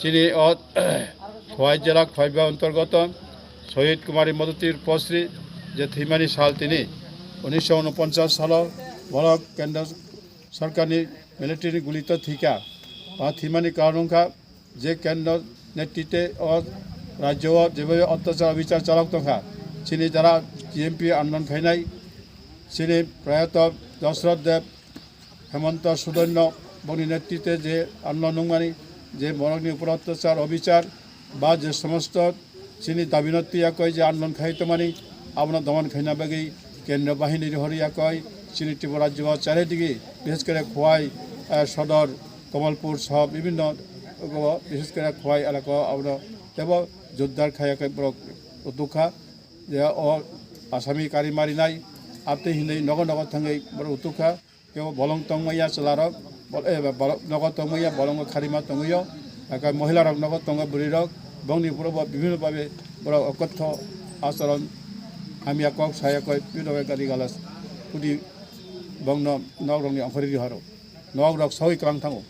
চিনি খোয়াই জেলা খোয়াইবা অন্তর্গত শহীদ কুমারী মদতির পশ্রী যে থিমানি সাল তিনি 1949 সাল ভারত কেন্দ্র সরকারনি মিলিটারি গুলিত থিকা বা থিমানি কারণখা যে কেন্দ্র নেতৃত্বে রাজ্য যেভাবে অত্যাচার অবিচার চালক তখা চিনি যারা জিএমপি আন্দোলন খাইনাই চিনি প্রয়াত দশরথ দেব হেমন্ত সুদন্য বনি নেতৃত্বে যে আন্দোলন নংমানি যে বরংনি উপর অত্যাচার অবিচার বা যে সমস্ত চিনি দাবিনতিয়া কয় যে আন্দোলন খাইতো মানি আপনার দমন খাইনা বাকি কেন্দ্রীয় বাহিনীর হরিয়া কয় চিনি ত্রিপুরা রাজ্য চারিদিকে বিশেষ করে খোয়াই সদর কমলপুর সহ বিভিন্ন বিশেষ করে খোয়াই এলাকা আপনার এবং যোদ্ধার খাইয়া কয় দুঃখা যে আসামি কারি মারি নাই আপনি হিন্দী নগর নগর থাঙ্গে বড় উতুখা কেউ বলং তংমাইয়া চলারক নগর তংমাইয়া বলং খারিমা তংমাইয়া মহিলা রক নগর তঙ্গ বুড়ি রক বংনি পূর্ব বিভিন্নভাবে বড় অকথ্য আচরণ আমি একক সায়াকয় বিভিন্ন গাড়ি গালাস পুদি বংন নগ রংনি অংশরি হর নগ রক সহি ক্রাং থাঙ্গো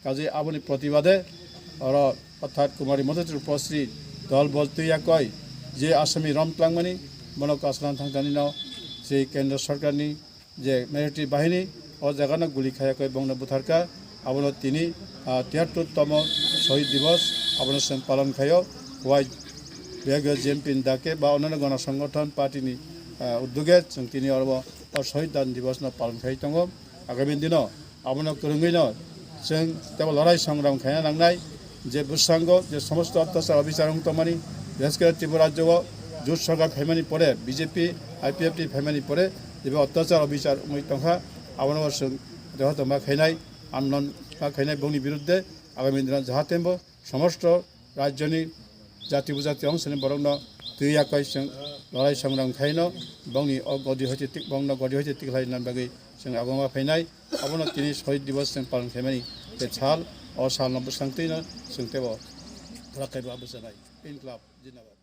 কাজে আপনি প্রতিবাদে অর্থাৎ কুমারী মদতির পশ্রী দল বলতেইয়া কয় যে আসামি রমপ্লাংমানি মনক আসলাম থাংতানি নাও যে কেন্দ্র সরকারনি যে মিলিটারি বাহিনী ও জায়গানো গুলি খায়াকয় বংন বুথারকা আপনার তিনি 73তম শহীদ দিবস আপনার সঙ্গে পালন খায় হওয়াই বিভাগীয় জিএমপি ডাকে বা অন্যান্য গণসংগঠন পার্টিনি উদ্যোগে তিনি শহীদ দান দিবস পালন খাই দङ আগামী দিন আপনার করঙ্গইন जों तेव लड़ाई संग्राम खाया नांनाय जे बुस्रांग जे समस्त अत्याचार अविचार तमानी विशेष कर त्रिपुरा राज्य जुट सरकार फैमानी पड़े बीजेपी आईपीएफटी फैमानी पड़े जे अत्याचार अविचार तंखा আপনার देहत मा खाई आंदोलन मा खाई बंगनी बिरुद्धे आगामी दिन जाहाते समस्त राज्यनि जाति उपजाति अंशनि बरंग तैयाकै लड़ाई संग्राम खाइन बंगनी गदी हईते बंगन गदी हईते तिखलायनान बागै जों आगमा फैनाय आपनो तिनि शहीद दिवस जों पालन खालामनाय बे साल अ साल नम्बर सांतैनो जों तेव राखायबा बोसोनाय इनक्लाब जिन्दाबाद।